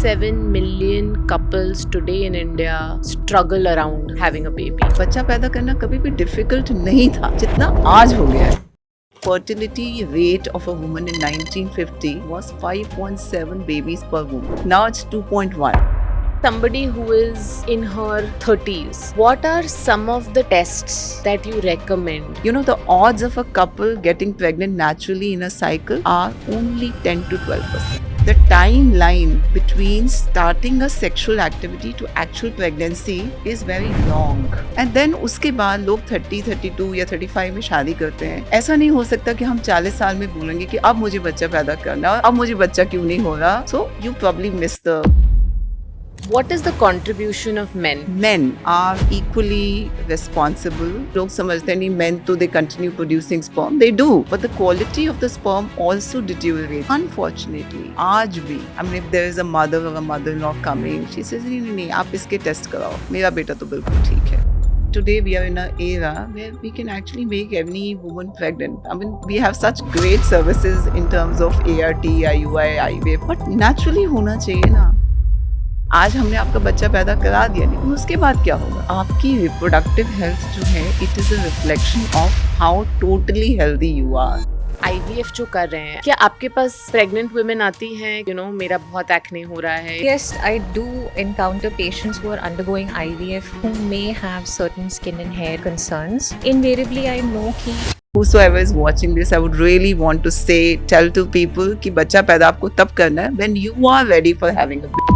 27 million couples today in India struggle around having a baby. बच्चा पैदा करना कभी भी डिफिकल्ट नहीं था जितना आज हो गया है. Fertility rate of a woman in 1950 was 5.7 babies per woman. Now it's 2.1. Somebody who is in her 30s, what are some of the tests that you recommend? You know, the odds of a couple getting pregnant naturally in a cycle are only 10 to 12%. The timeline between starting a sexual activity to actual pregnancy is very long. And then उसके बाद लोग 30, 32 या 35 में शादी करते हैं. ऐसा नहीं हो सकता कि हम 40 साल में बोलेंगे कि अब मुझे बच्चा पैदा करना है, अब मुझे बच्चा क्यों नहीं हो रहा. So you probably miss the. What is the contribution of men? Men are equally responsible. लोग समझते हैं नहीं men तो they continue producing sperm. They do, but the quality of the sperm also deteriorates. Unfortunately, आज भी, I mean, if there is a mother or a mother-in-law coming, she says नहीं आप इसके टेस्ट कराओ. मेरा बेटा तो बिल्कुल ठीक है. Today we are in an era where we can actually make any woman pregnant. I mean, we have such great services in terms of ART, IUI, IVF, but naturally होना चाहिए ना. आज हमने आपका बच्चा पैदा करा दिया, लेकिन उसके बाद क्या होगा? आपकी रिप्रोडक्टिव हेल्थ जो है, it is a reflection of how totally healthy you are. IVF जो कर रहे हैं, क्या आपके पास प्रेग्नेंट वुमेन आती हैं, मेरा बहुत एक्ने हो रहा है? Yes, I do encounter patients who are undergoing IVF who may have certain skin and hair concerns. Invariably, I know कि Whosoever is watching this, I would really want to tell to people कि बच्चा पैदा आपको तब करना है when you are ready for having a baby.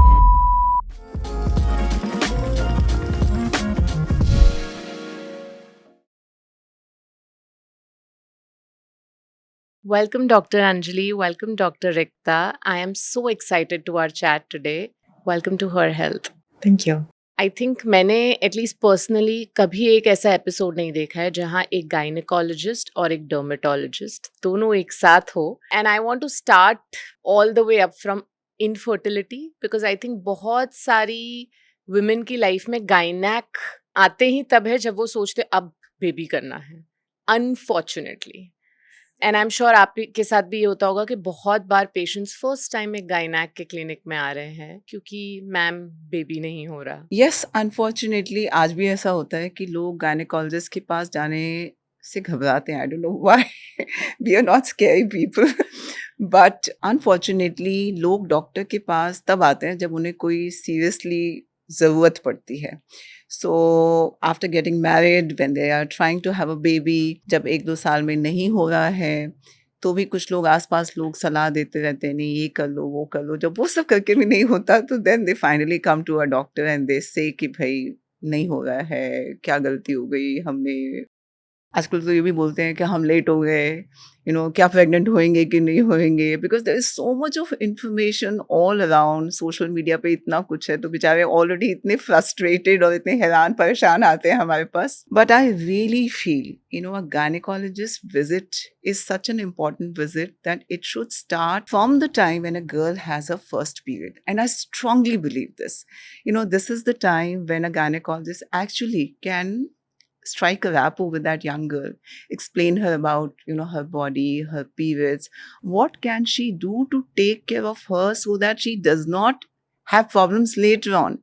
Welcome, Dr. Anjali. Welcome, Dr. Rikta. I am so excited to our chat today. Welcome to Her Health. Thank you. I think मैंने at least personally कभी एक ऐसा episode नहीं देखा है जहाँ एक gynaecologist और एक डर्मेटोलॉजिस्ट दोनों एक साथ हो. And I want to start all the way up from infertility because I think बहुत सारी वुमेन की लाइफ में गायनेक आते ही तब है जब वो सोचते अब बेबी करना है, unfortunately. And I am sure आपके साथ भी ये होता होगा कि बहुत बार पेशेंट्स फर्स्ट टाइम एक गायनेक के क्लिनिक में आ रहे हैं क्योंकि मैम बेबी नहीं हो रहा. यस, अनफॉर्चुनेटली आज भी ऐसा होता है कि लोग गायनेकोलॉजिस्ट के पास जाने से घबराते हैं. I don't know why. We are not scary people, but unfortunately लोग डॉक्टर के पास तब आते हैं जब उन्हें कोई सीरियसली ज़रूरत पड़ती है. So after getting married, when they are trying to have a baby, जब 1-2 साल में नहीं हो रहा है तो भी कुछ लोग आसपास लोग सलाह देते रहते हैं नहीं ये कर लो वो कर लो. जब वो सब करके भी नहीं होता तो then they finally come to a doctor and they say कि भाई नहीं हो रहा है, क्या गलती हो गई हमने. आजकल तो ये भी बोलते हैं कि हम लेट हो गए, क्या प्रेग्नेंट होएंगे कि नहीं होएंगे, because there is so much of information all around. Social media पे इतना कुछ है तो बेचारे ऑलरेडी इतने फ्रस्ट्रेटेड और इतने हैरान परेशान आते हैं हमारे पास. But I really feel a gynaecologist visit is such an important visit that it should start from the time when a girl has a first period. And I strongly believe this. This is the time when a gynaecologist actually can strike a rapport with that young girl, explain her about her body, her periods, what can she do to take care of her so that she does not have problems later on.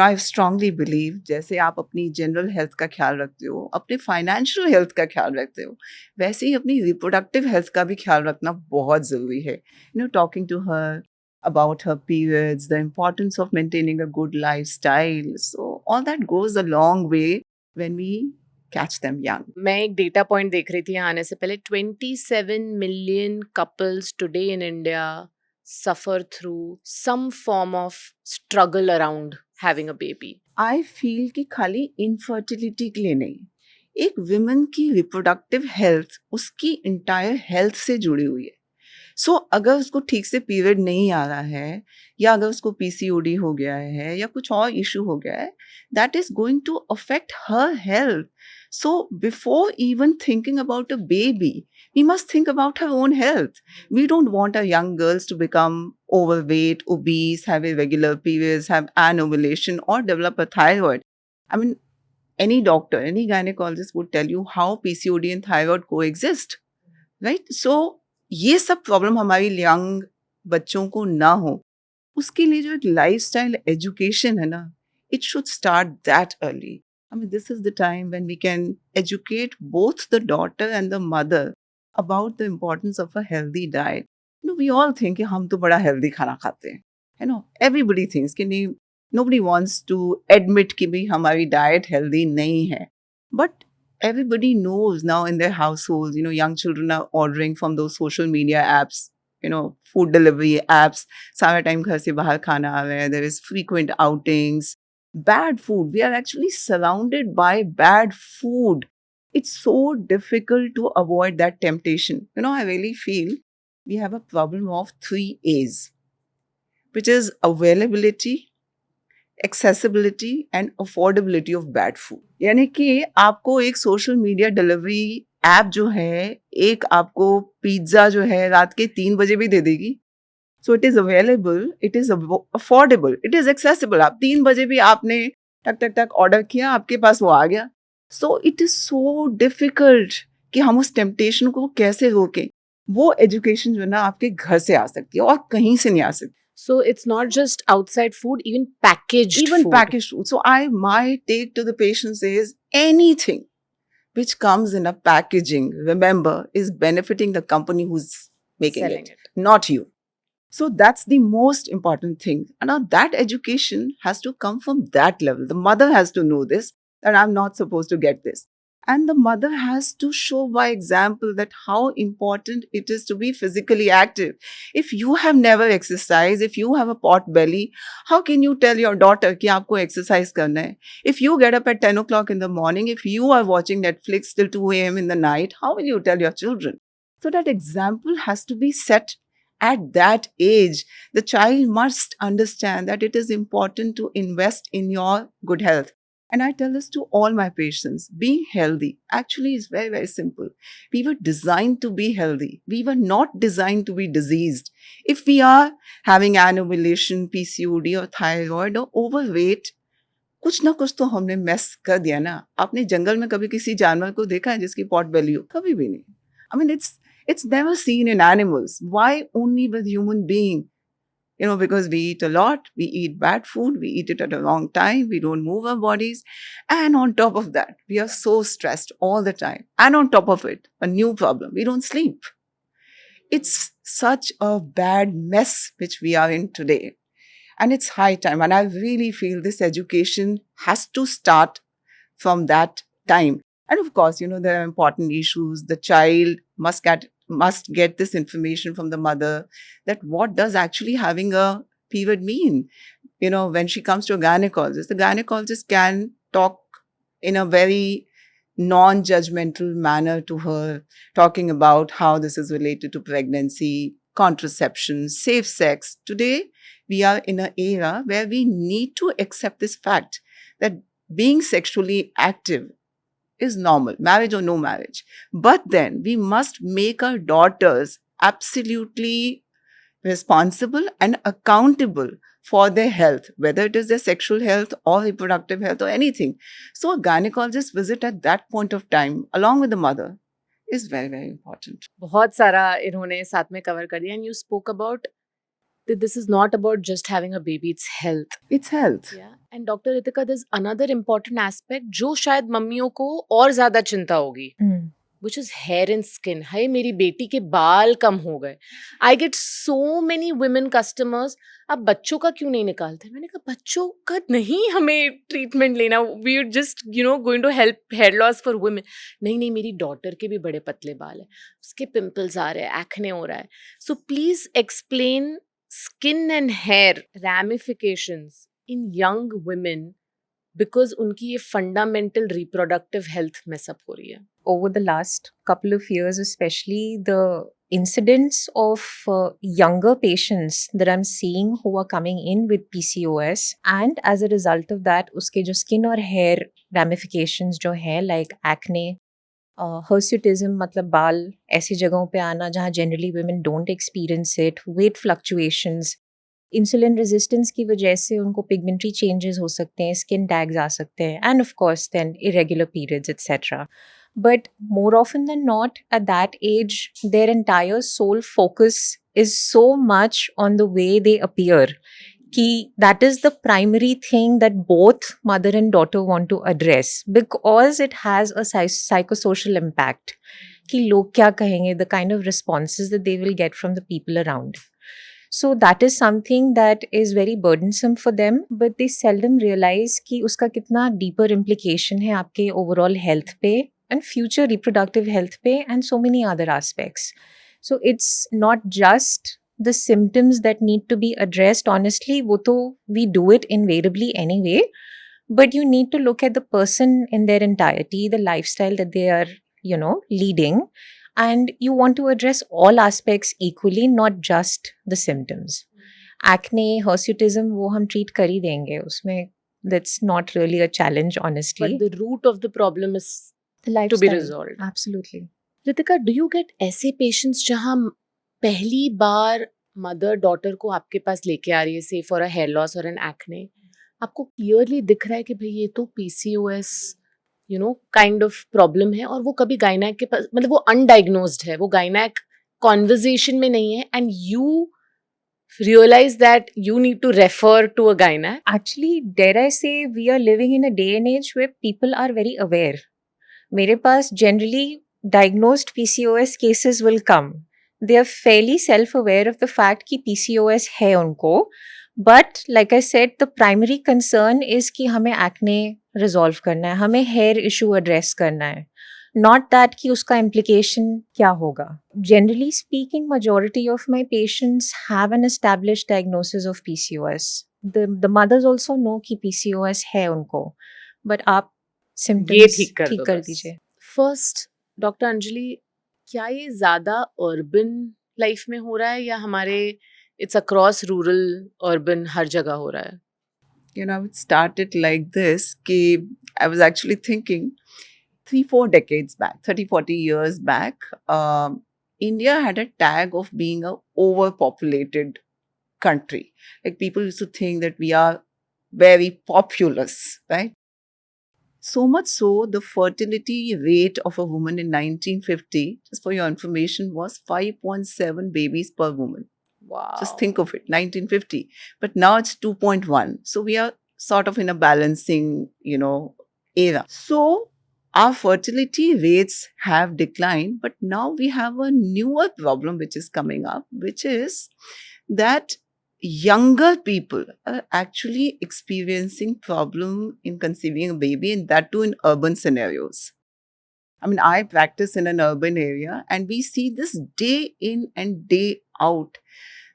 I strongly believe जैसे आप अपनी general health का ख्याल रखते हो, अपने financial health का ख्याल रखते हो, वैसे ही अपनी रिप्रोडक्टिव हेल्थ का भी ख्याल रखना बहुत ज़रूरी है. Talking to her about her periods, the importance of maintaining a good lifestyle. So all that goes a long way when we catch them young. मैं एक डेटा पॉइंट देख रही थी आने से पहले. 27 million couples today in India suffer through some form of struggle around having a baby. I feel कि खाली infertility के लिए नहीं, एक women की reproductive health उसकी entire health से जुड़ी हुई है. सो अगर उसको ठीक से पीरियड नहीं आ रहा है या अगर उसको PCOD हो गया है या कुछ और इशू हो गया है, that is going to affect her health. So before even thinking about a baby we must think about her own health. We don't want our young girls to become overweight, obese, have irregular periods, have anovulation or develop a thyroid. I mean, any doctor, any gynecologist would tell you how PCOD and thyroid coexist, right? So ये सब problem हमारी young बच्चों को ना हो, उसके लिए जो एक लाइफस्टाइल एजुकेशन है ना, it should start that early. I mean, this is the time when we can educate both the daughter and the mother about the importance of a healthy diet. You know, we all think कि हम तो बड़ा healthy खाना खाते हैं. You know, everybody thinks कि नहीं, nobody wants to admit कि भी हमारी diet healthy नहीं है. But everybody knows now in their households, you know, young children are ordering from those social media apps, you know, food delivery apps. सारा time घर से बाहर खाना आ रहा है. There is frequent outings. Bad food. We are actually surrounded by bad food. It's so difficult to avoid that temptation. You know, I really feel we have a problem of 3 A's, which is availability, accessibility and affordability of bad food. यानी कि आपको एक social media delivery app जो है, एक आपको pizza जो है रात के 3 बजे भी दे देगी. So it is available, it is affordable, it is accessible. आप 3 बजे भी आपने टक टक टक ऑर्डर किया, आपके पास वो आ गया. So it is so difficult कि हम उस टेम्पटेशन को कैसे रोकें. वो एजुकेशन जो है ना आपके घर से आ सकती है और कहीं से नहीं आ सकती. So it's not just outside food, even packaged Even food. packaged food. So my take to the patients is anything which comes in a packaging, remember, is benefiting the company who's making Selling it, not you. So that's the most important thing. And now that education has to come from that level. The mother has to know this, that I'm not supposed to get this. And the mother has to show by example that how important it is to be physically active. If you have never exercised, if you have a pot belly, how can you tell your daughter कि आपको exercise करना है? If you get up at 10 o'clock in the morning, if you are watching Netflix till 2 a.m. in the night, how will you tell your children? So that example has to be set at that age. The child must understand that it is important to invest in your good health. And I tell this to all my patients, being healthy actually is very, very simple. We were designed to be healthy. We were not designed to be diseased. If we are having anovulation, PCOD or thyroid or overweight, कुछ ना कुछ तो हमने mess कर दिया ना. आपने जंगल में कभी किसी जानवर को देखा है जिसकी पॉट बेली हो? कभी भी नहीं. I mean, it's never seen in animals. Why only with human being? You know, because we eat a lot, we eat bad food, we eat it at a wrong time, we don't move our bodies. And on top of that, we are so stressed all the time. And on top of it, a new problem, we don't sleep. It's such a bad mess which we are in today. And it's high time. And I really feel this education has to start from that time. And of course, you know, there are important issues. The child must get this information from the mother, that what does actually having a period mean. You know, when she comes to a gynecologist, the gynecologist can talk in a very non-judgmental manner to her, talking about how this is related to pregnancy, contraception, safe sex. Today, we are in an era where we need to accept this fact that being sexually active is normal, marriage or no marriage. But then we must make our daughters absolutely responsible and accountable for their health, whether it is their sexual health or reproductive health or anything. So a gynecologist visit at that point of time, along with the mother, is very, very important. बहुत सारा इन्होंने साथ में cover कर दिया. And you spoke about that this is not about just having a baby, it's health. It's health. Yeah. And Dr. Ritika, there's another important aspect जो शायद मम्मियों को और ज़्यादा चिंता होगी, which is hair and skin. हाय मेरी बेटी के बाल कम हो गए. I get so many women customers, आप बच्चों का क्यों नहीं निकालते? मैंने कहा बच्चों का नहीं हमें ट्रीटमेंट लेना. We are just going to help hair loss for women. नहीं मेरी डॉटर के भी बड़े पतले बाल हैं, उसके पिंपल्स आ रहे हैं, एक्ने हो रहा है. So please explain skin and hair ramifications in young women because उनकी ये fundamental reproductive health mess up हो रही है. Over the last couple of years, especially the incidence of younger patients that I'm seeing who are coming in with PCOS, and as a result of that, उसके जो skin और hair ramifications जो है like acne, hirsutism मतलब बाल ऐसी जगहों पे आना जहाँ generally women don't experience it, weight fluctuations, insulin resistance की वजह से उनको पिगमेंटरी चेंजेस हो सकते हैं, स्किन टैग्स आ सकते हैं, and of course then irregular periods etcetera. But more often than not, at that age, their entire sole focus is so much on the way they appear. कि that is the primary thing that both mother and daughter want to address because it has a psychosocial impact. कि लोग क्या कहेंगे, the kind of responses that they will get from the people around. So that is something that is very burdensome for them, but they seldom realize कि उसका कितना deeper implication है आपके overall health पे and future reproductive health पे and so many other aspects. So it's not just the symptoms that need to be addressed. Honestly, वो तो we do it invariably anyway, but you need to look at the person in their entirety, the lifestyle that they are, leading, and you want to address all aspects equally, not just the symptoms. Acne, hirsutism, वो हम treat कर ही देंगे उसमें. That's not really a challenge, honestly. But the root of the problem is The to be lifestyle. resolved. Absolutely. Ritika, do you get ऐसे patients जहाँ पहली बार mother daughter को आपके पास लेके आ रही है, से फॉर अ हेयर लॉस और एन एक्ने, आपको क्लियरली दिख रहा है कि भाई ये तो PCOS काइंड ऑफ प्रॉब्लम है, और वो कभी गायनेक के पास, मतलब वो अनडायग्नोज्ड है, वो गायनेक कॉन्वर्जेशन में नहीं है, and you realize that you need to refer to a gynac? Actually, dare I say, we are living in a day and age where people are very aware. मेरे पास generally diagnosed PCOS cases will come. They are fairly self-aware of the fact कि PCOS है उनको. But like I said, the primary concern is कि हमें acne resolve करना है, हमें hair issue address करना है. Not that कि उसका implication क्या होगा. Generally speaking, majority of my patients have an established diagnosis of PCOS. The mothers also know कि PCOS है उनको. But आप ये symptoms ठीक कर दो बस. दीजिए. फर्स्ट, डॉक्टर अंजलि, क्या ये ज्यादा अर्बन लाइफ में हो रहा है या हमारे इट्स अक्रॉस रूरल अर्बन हर जगह हो रहा है? It started like this. I was actually thinking 3-4 decades back, 30-40 years back, India had a tag of being a overpopulated country. Like people used to think that we are very populous, right? So much so, the fertility rate of a woman in 1950, just for your information, was 5.7 babies per woman. Wow. Just think of it, 1950. But now it's 2.1. So we are sort of in a balancing, era. So our fertility rates have declined, but now we have a newer problem which is coming up, which is that younger people are actually experiencing problem in conceiving a baby, and that too in urban scenarios. I mean, I practice in an urban area and we see this day in and day out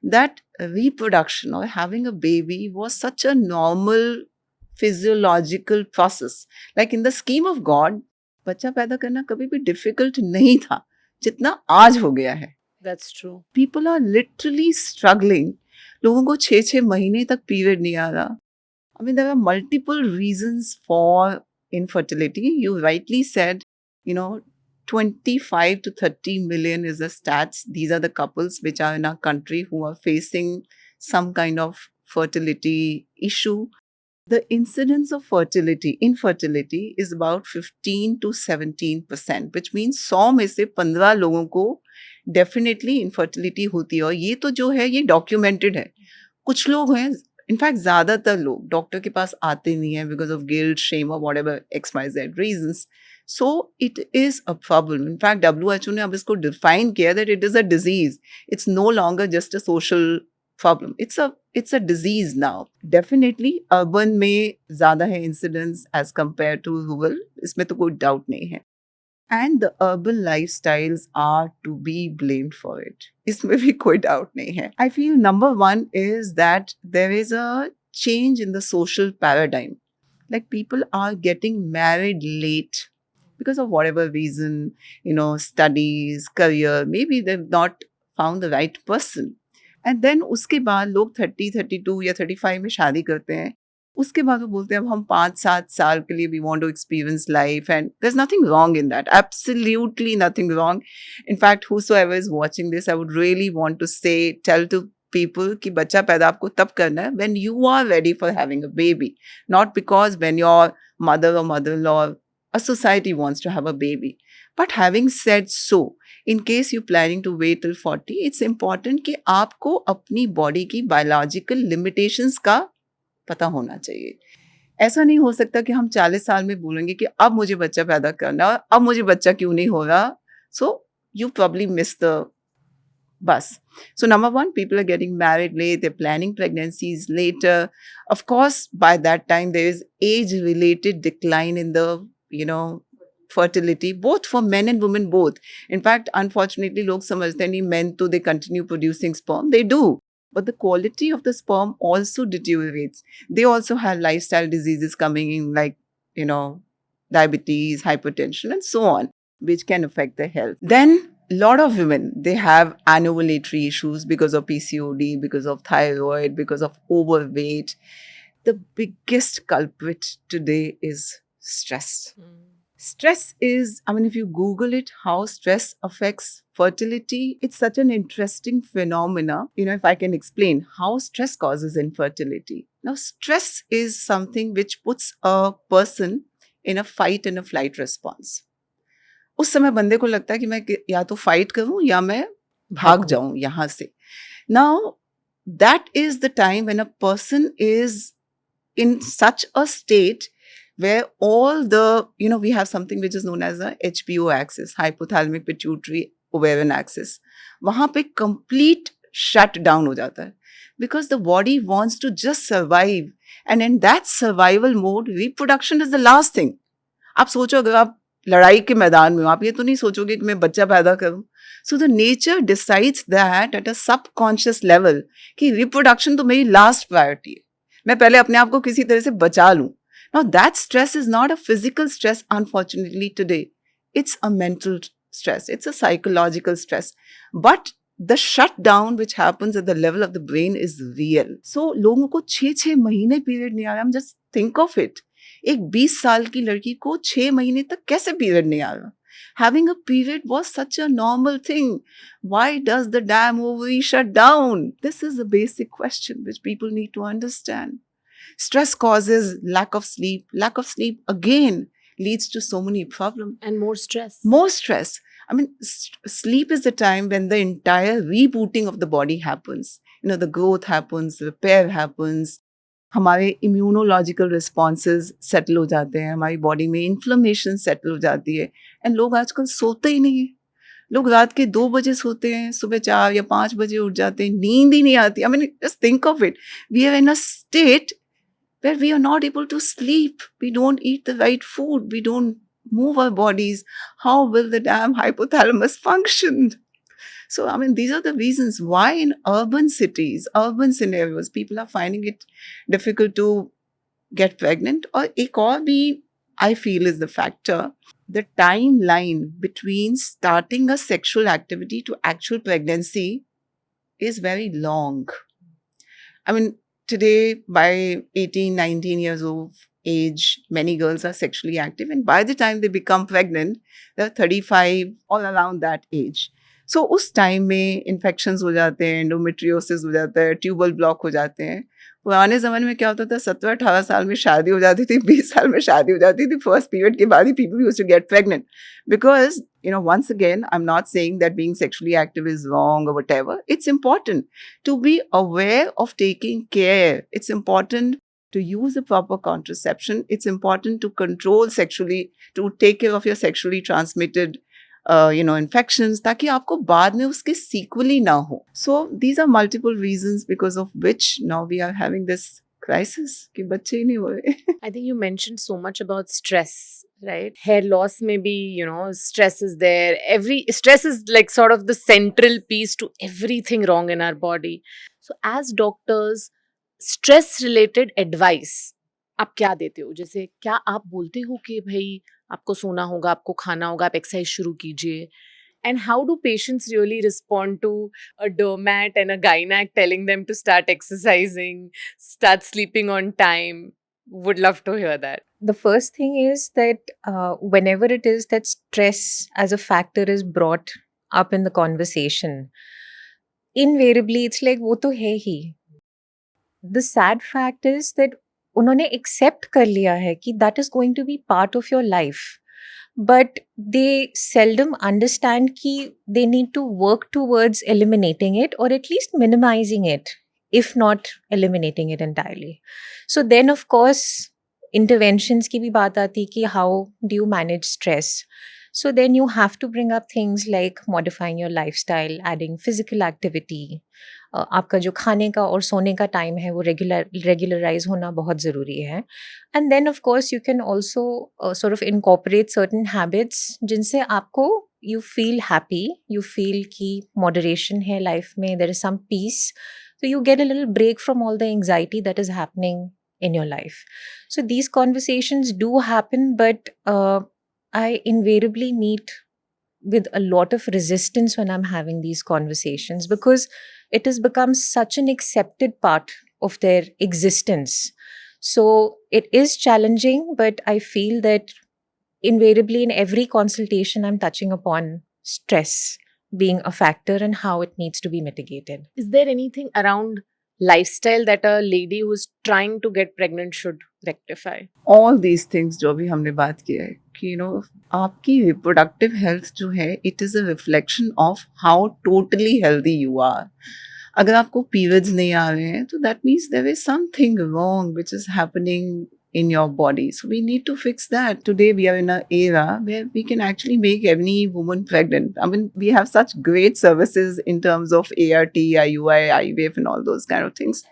that reproduction or having a baby was such a normal physiological process. Like in the scheme of God, बच्चा पैदा करना कभी भी difficult नहीं था जितना आज हो गया है. That's true. People are literally struggling. लोगों को 6-6 महीने तक पीरियड नहीं आ रहा. I mean, there are multiple reasons for infertility. You rightly said, 25 to 30 million is the stats. These are the couples which are in our country who are facing some kind of fertility issue. The incidence of infertility is about 15 to 17%, which means 100 में से 15 लोगों को definitely infertility होती है. और ये तो जो है ये documented है. कुछ लोग हैं, इनफैक्ट ज़्यादातर लोग डॉक्टर के पास आते नहीं हैं बिकॉज ऑफ गिल्ट, शेम और whatever XYZ reasons. So it is a problem. In fact WHO ने अब इसको डिफाइन किया that it is a disease. It's no longer just a social problem. It's a disease now. Definitely urban में ज़्यादा है incidence as compare to rural, इसमें तो कोई डाउट नहीं है. And the urban lifestyles are to be blamed for it. इसमें भी कोई doubt नहीं है. I feel number one is that there is a change in the social paradigm. Like people are getting married late because of whatever reason, studies, career, maybe they've not found the right person. And then उसके बाद लोग 30, 32 या 35 में शादी करते हैं. उसके बाद वो बोलते हैं अब हम 5-7 साल के लिए we want to experience life, and there's nothing wrong in that. Absolutely nothing wrong. In fact, whosoever is watching this, I would really want to tell to people कि बच्चा पैदा आपको तब करना है when you are ready for having a baby, not because when your mother or mother-in-law, a society wants to have a baby. But having said so, in case you're planning to wait till 40, it's important कि आपको अपनी body की biological limitations का पता होना चाहिए. ऐसा नहीं हो सकता कि हम 40 साल में बोलेंगे कि अब मुझे बच्चा पैदा करना, अब मुझे बच्चा क्यों नहीं हो रहा. So you probably miss the bus. So number one, people are getting married late, they're planning pregnancies later. Of course, by that time, there is age-related decline in the, fertility, both for men and women, both. In fact, unfortunately, log samajhte nahi, men to they continue producing sperm. They do. But the quality of the sperm also deteriorates. They also have lifestyle diseases coming in, like, diabetes, hypertension, and so on, which can affect their health. Then, a lot of women, they have anovulatory issues because of PCOD, because of thyroid, because of overweight. The biggest culprit today is stress. Stress is, if you Google it, how stress affects fertility, it's such an interesting phenomena. If I can explain how stress causes infertility. Now, stress is something which puts a person in a fight and a flight response. उस समय बंदे को लगता है कि मैं या तो फाइट करूं या मैं भाग जाऊं यहाँ से. Now, that is the time when a person is in such a state where all the, we have something which is known as the HPO axis, hypothalamic pituitary ovarian axis. वहाँ पे complete shutdown हो जाता है. Because the body wants to just survive. And in that survival mode, reproduction is the last thing. आप सोचो अगर आप लड़ाई के मैदान में हो, आप ये तो नहीं सोचोगे कि मैं बच्चा पैदा करूं. So the nature decides that at a subconscious level कि reproduction तो मेरी last priority है. मैं पहले अपने आप को किसी तरह से बचा लूं. Now that stress is not a physical stress, unfortunately, today. It's a mental stress. It's a psychological stress. But the shutdown which happens at the level of the brain is real. So लोगों को 6 महीने period नहीं आ रहा. Just think of it. एक 20 साल की लड़की को 6 महीने तक कैसे period नहीं आ रहा? Having a period was such a normal thing. Why does the damn ovary shut down? This is a basic question which people need to understand. Stress causes lack of sleep. Lack of sleep, again, leads to so many problems. And more stress. More stress. Sleep is the time when the entire rebooting of the body happens. The growth happens, repair happens. हमारे immunological responses settle हो जाते हैं. हमारी body में inflammation settle हो जाती है. And लोग आजकल सोते ही नहीं हैं. लोग रात के 2 बजे सोते हैं, सुबह 4 या 5 बजे उठ जाते हैं. नींद ही नहीं आती. Just think of it. We are in a state where we are not able to sleep. We don't eat the right food. We don't move our bodies. How will the damn hypothalamus function? So, these are the reasons why in urban cities, urban scenarios, people are finding it difficult to get pregnant. Or ek aur bhi, I feel, is the factor. The timeline between starting a sexual activity to actual pregnancy is very long. Today, by 18, 19 years of age, many girls are sexually active. And by the time they become pregnant, they're 35, all around that age. So, उस time में infections हो जाते हैं, endometriosis हो जाता है, tubal block हो जाते हैं. पुराने ज़माने में क्या होता था, 17-18 साल में शादी हो जाती थी, 20 साल में शादी हो जाती थी. फर्स्ट पीरियड के बाद ही people used to get pregnant. Because, once again, I'm not saying that being sexually active is wrong or whatever. It's important to be aware of taking care. It's important to use a proper contraception. It's important to control sexually, to take care of your sexually transmitted infections, ताकि आपको बाद में उसके sequel ही ना हो. So these are multiple reasons because of which now we are having this crisis कि बच्चे ही नहीं हो रहे. I think you mentioned so much about stress, right? Hair loss maybe, stress is there. Every stress is like sort of the central piece to everything wrong in our body. So as doctors, stress related advice आप क्या देते हो? जैसे क्या आप बोलते हो कि भाई आपको सोना होगा, आपको खाना होगा, आप एक्सरसाइज शुरू कीजिए? And how do patients really respond to a dermat and a gynac telling them to start exercising, start sleeping on time? Would love to hear that. The first thing is that whenever it is that stress as a factor is brought up in the conversation, invariably it's like वो तो है ही. The sad fact is that उन्होंने accept कर लिया है कि that is going to be part of your life. but they seldom understand कि they need to work towards eliminating it or at least minimizing it, if not eliminating it entirely. So then of course interventions की भी बात आती कि how do you manage stress. So then you have to bring up things like modifying your lifestyle, adding physical activity. आपका जो खाने का और सोने का टाइम है वो रेगुलराइज होना बहुत ज़रूरी है. And then of course you can also sort of incorporate certain habits जिनसे आपको you feel happy, you feel कि moderation है life में, there is some peace, so you get a little break from all the anxiety that is happening in your life. So these conversations do happen, but I invariably meet with a lot of resistance when I'm having these conversations because it has become such an accepted part of their existence. So it is challenging, but I feel that invariably in every consultation, I'm touching upon stress being a factor and how it needs to be mitigated. Is there anything around lifestyle that a lady who's trying to get pregnant should rectify? All these things जो भी हमने बात किया है कि आपकी reproductive health जो है it is a reflection of how totally healthy you are. अगर आपको पीरियड्स नहीं आ रहे हैं तो that means there is something wrong which is happening in your body. So we need to fix that. Today we are in an era where we can actually make any woman pregnant. I mean, we have such great services in terms of ART, IUI, IVF and all those kind of things.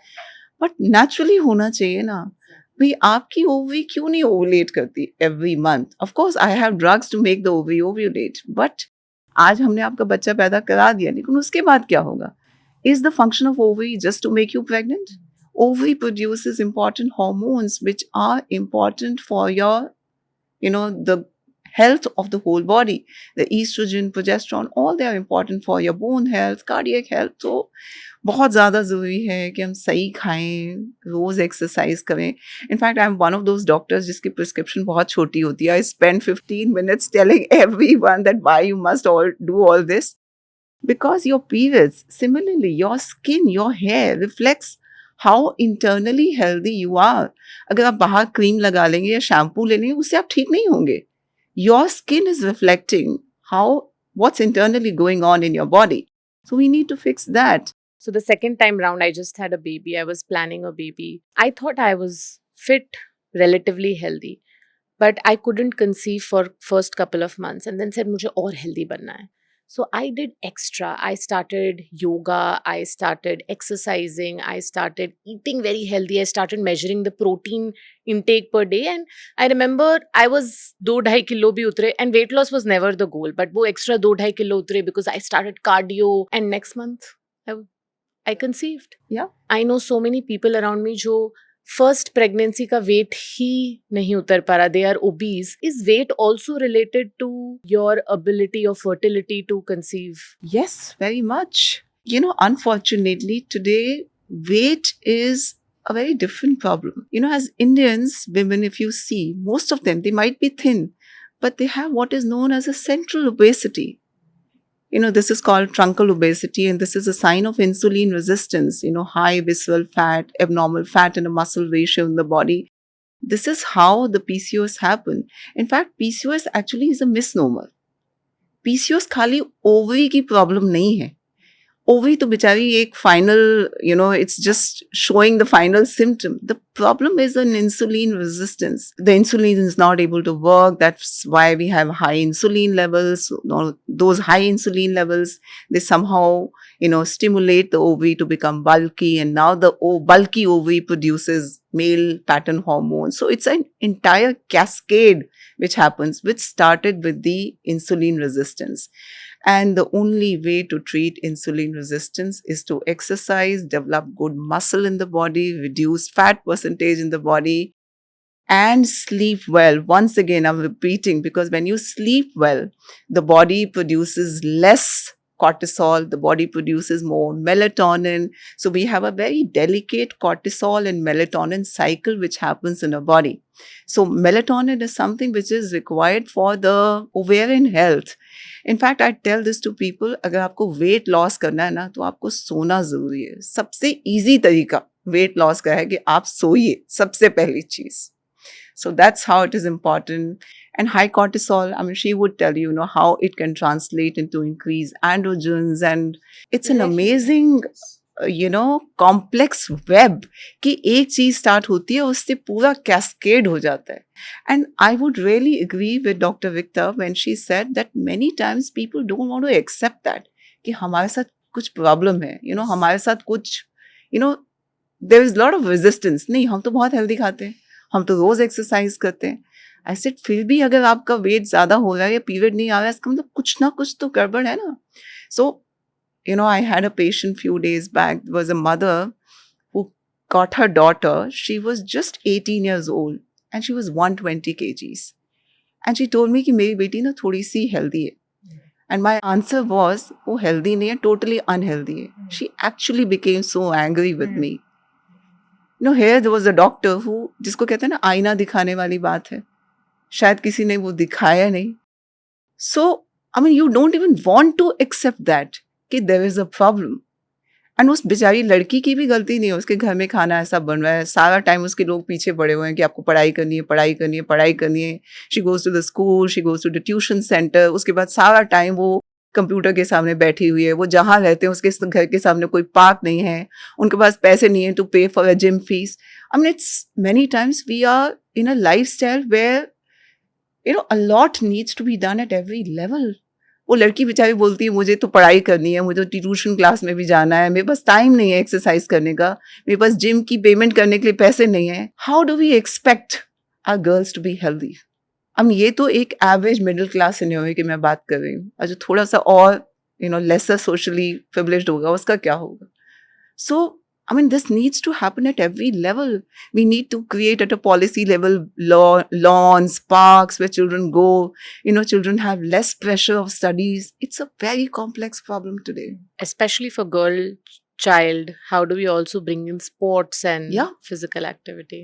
But naturally होना चाहिए ना. भाई आपकी ovary क्यों नहीं ovulate करती every month? Of course I have drugs to make the ovary ovulate. But आज हमने आपका बच्चा पैदा करा दिया, लेकिन उसके बाद क्या होगा? Is the function of ovary just to make you pregnant? Ovary produces important hormones which are important for your, the health of the whole body. The estrogen, progesterone, all they are important for your bone health, cardiac health. तो बहुत ज़्यादा ज़रूरी है कि हम सही खाएं, रोज़ exercise करें. In fact I am one of those doctors जिसकी प्रिस्क्रिप्शन बहुत छोटी होती है. I spend 15 minutes telling everyone that why you must all do all this. Because your periods, similarly, your skin, your hair reflects how internally healthy you are. अगर आप बाहर cream लगा लेंगे या शैम्पू ले लेंगे उससे आप ठीक नहीं होंगे. Your skin is reflecting what's internally going on in your body. So we need to fix that. So the second time round, I just had a baby. I was planning a baby. I thought I was fit, relatively healthy, but I couldn't conceive for first couple of months and then said मुझे और healthy बनना है. So I did extra. I started yoga. I started exercising. I started eating very healthy. I started measuring the protein intake per day. And I remember I was 2-2.5 kilo bhi utre, and weight loss was never the goal. But wo extra 2-2.5 kilo utre because I started cardio. And next month, I conceived. Yeah. I know so many people around me जो first pregnancy का weight ही नहीं उतर पा रहा. They are OBs. Is weight also related to your ability और fertility to conceive? Yes, very much. Unfortunately, today, weight is a very different problem. As Indians, women, if you see, most of them, they might be thin, but they have what is known as a central obesity. This is called truncal obesity, and this is a sign of insulin resistance, high visceral fat, abnormal fat and a muscle ratio in the body. This is how the PCOS happen. In fact, PCOS actually is a misnomer. PCOS खाली ovary की problem नहीं है. Ovary तो बेचारी एक final, it's just showing the final symptom. The problem is an insulin resistance. The insulin is not able to work. That's why we have high insulin levels. Those high insulin levels, they somehow, stimulate the ovary to become bulky. And now the bulky ovary produces male pattern hormones. So it's an entire cascade which happens, which started with the insulin resistance. And the only way to treat insulin resistance is to exercise, develop good muscle in the body, reduce fat percentage in the body, and sleep well. Once again, I'm repeating, because when you sleep well, the body produces less cortisol, the body produces more melatonin. So we have a very delicate cortisol and melatonin cycle which happens in our body. So melatonin is something which is required for the ovarian health. In fact, I tell this to people, अगर आपको weight loss करना है ना तो आपको सोना जरूरी है. सबसे easy तरीका weight loss का है कि आप सोइए, सबसे पहली चीज. So that's how it is important. And high cortisol, I mean, she would tell you, how it can translate into increased androgens. And it's an amazing, complex web कि एक चीज स्टार्ट होती है उससे पूरा कैस्केड हो जाता है. And I would really agree with Dr. Vikta when she said that many times people don't want to accept that कि हमारे साथ कुछ प्रॉब्लम है, हमारे साथ कुछ, there is a lot of resistance. नहीं, हम तो बहुत हेल्दी खाते हैं, हम तो रोज एक्सरसाइज करते हैं. आई सेड फिर भी अगर आपका वेट ज्यादा हो रहा है या पीरियड नहीं आ रहा है, इसका मतलब कुछ ना कुछ तो गड़बड़ है ना. सो I had a patient few days back. There was a mother who got her daughter. She was just 18 years old and she was 120 kgs. And she told me कि मेरी बेटी ना थोड़ी सी healthy है. And my answer was, वो healthy नहीं है, totally unhealthy है. She actually became so angry with me. Here there was a doctor who, जिसको कहते हैं ना आईना दिखाने वाली बात है, शायद किसी ने वो दिखाया नहीं. So, I mean, you don't even want to accept that कि there is a problem. And उस बेचारी लड़की की भी गलती नहीं है, उसके घर में खाना ऐसा बन रहा है, सारा टाइम उसके लोग पीछे पड़े हुए हैं कि आपको पढ़ाई करनी है, पढ़ाई करनी है, पढ़ाई करनी है. She goes to the school, she goes to the tuition centre, उसके बाद सारा टाइम वो कंप्यूटर के सामने बैठी हुई है. वो जहाँ रहते हैं उसके घर के सामने कोई पार्क नहीं है, उनके पास पैसे नहीं है टू पे for a gym fees. I mean, it's many times we are in a lifestyle where a lot needs to be done at every level. वो लड़की बेचारी बोलती है मुझे तो पढ़ाई करनी है, मुझे तो ट्यूशन क्लास में भी जाना है, मेरे पास टाइम नहीं है एक्सरसाइज करने का, मेरे पास जिम की पेमेंट करने के लिए पैसे नहीं है. How do we expect our girls to be healthy? अब ये तो एक एवरेज मिडिल क्लास सिनेरियो की मैं बात कर रही हूँ, और जो थोड़ा सा और लेसर सोशली प्रिविलेज्ड होगा उसका क्या होगा? सो I mean, this needs to happen at every level. We need to create at a policy level lawns, parks where children go. Children have less pressure of studies. It's a very complex problem today. Especially for girl child, how do we also bring in sports and Yeah. physical activity?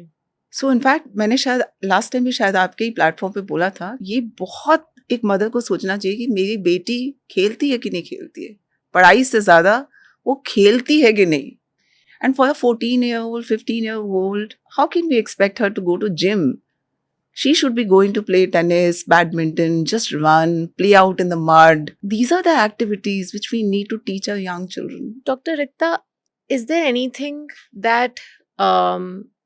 So in fact, मैंने शायद last time भी शायद आपके ही platform पे बोला था, ये बहुत एक मदर को सोचना चाहिए कि मेरी बेटी खेलती है कि नहीं खेलती है, पढ़ाई से ज्यादा वो खेलती है कि नहीं. And for a 14-year-old, 15-year-old, how can we expect her to go to gym? She should be going to play tennis, badminton, just run, play out in the mud. These are the activities which we need to teach our young children. Dr. Rikta, is there anything that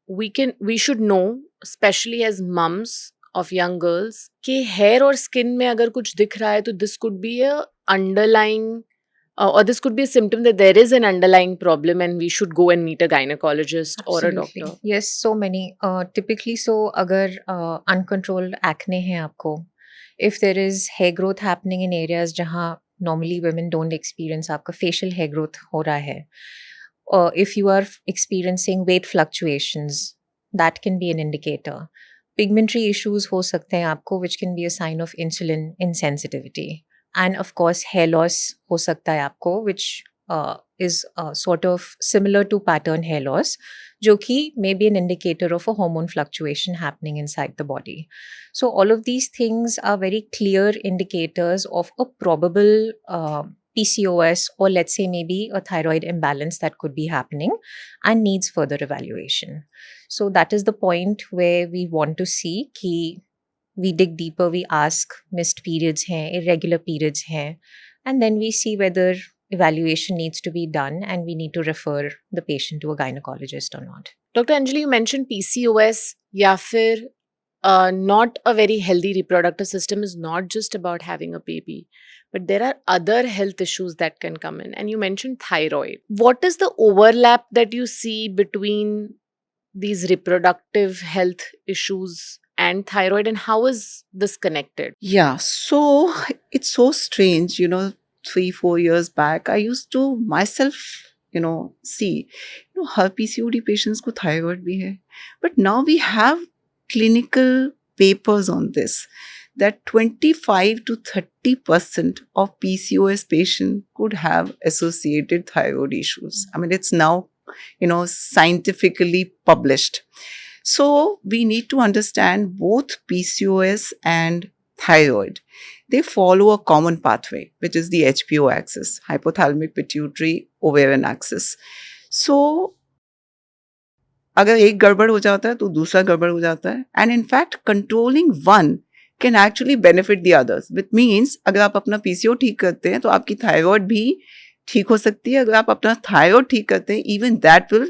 we should know, especially as mums of young girls, कि hair और skin में अगर कुछ दिख रहा है तो this could be a underlying or this could be a symptom that there is an underlying problem and we should go and meet a gynecologist or a Absolutely. doctor? Yes, so many. Typically, so अगर uncontrolled acne है आपको, if there is hair growth happening in areas जहाँ normally women don't experience, आपका facial hair growth हो रहा है, if you are experiencing weight fluctuations, that can be an indicator. Pigmentary issues हो सकते हैं आपको, which can be a sign of insulin insensitivity. And of course, hair loss हो सकता है आपको, which is sort of similar to pattern hair loss, जो कि may be an indicator of a hormone fluctuation happening inside the body. So all of these things are very clear indicators of a probable PCOS, or let's say maybe a thyroid imbalance that could be happening and needs further evaluation. So that is the point where we want to see कि we dig deeper, we ask missed periods hain, irregular periods hain, and then we see whether evaluation needs to be done and we need to refer the patient to a gynecologist or not. Dr. Anjali, you mentioned PCOS या फिर not a very healthy reproductive system is not just about having a baby, but there are other health issues that can come in. And you mentioned thyroid. What is the overlap that you see between these reproductive health issues and thyroid, and how is this connected? Yeah, so it's so strange, 3-4 years back, I used to myself, see, her PCOD patients को thyroid भी है. But now we have clinical papers on this, that 25 to 30% of PCOS patients could have associated thyroid issues. I mean, it's now, scientifically published. So we need to understand both PCOS and thyroid. They follow a common pathway, which is the HPO axis, hypothalamic pituitary ovarian axis. So अगर एक गड़बड़ हो जाता है तो दूसरा गड़बड़ हो जाता है. And in fact, controlling one can actually benefit the others. Which means अगर आप अपना PCO ठीक करते हैं तो आपकी thyroid भी ठीक हो सकती है. अगर आप अपना thyroid ठीक करते हैं, even that will